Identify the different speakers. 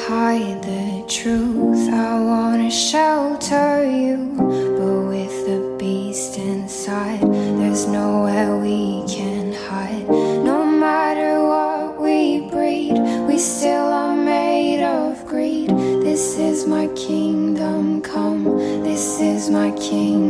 Speaker 1: hide the truth. I wanna shelter you, but with the beast inside, there's nowhere we can hide. No matter what we breed, we still are made of greed. This is my kingdom come, this is my kingdom.